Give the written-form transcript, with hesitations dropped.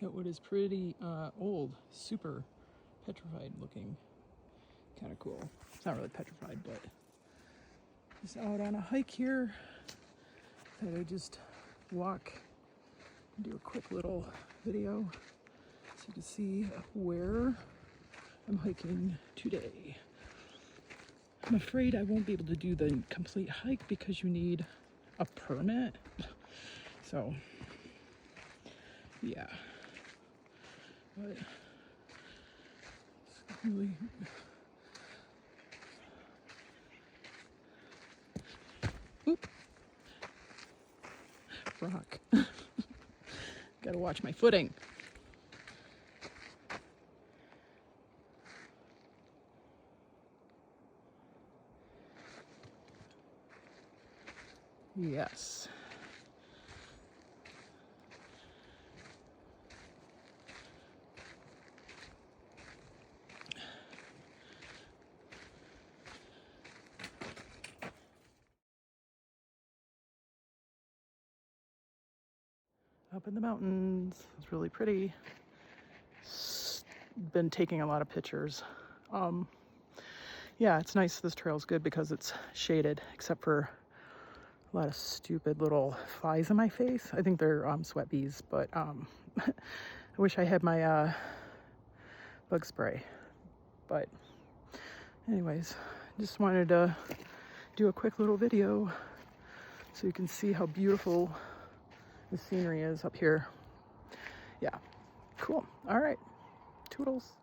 at what is pretty old, super petrified looking. Kind of cool. It's not really petrified, but just out on a hike here. Thought I'd just walk and do a quick little video so you can see where I'm hiking today. I'm afraid I won't be able to do the complete hike because you need a permit. So, yeah. But it's really rock. Gotta watch my footing. Yes. Up in the mountains. It's really pretty. Been taking a lot of pictures. Yeah, it's nice. This trail's good because it's shaded, except for a lot of stupid little flies in my face. I think they're sweat bees, but I wish I had my bug spray. But anyways, just wanted to do a quick little video so you can see how beautiful the scenery is up here. Yeah, cool. All right, toodles.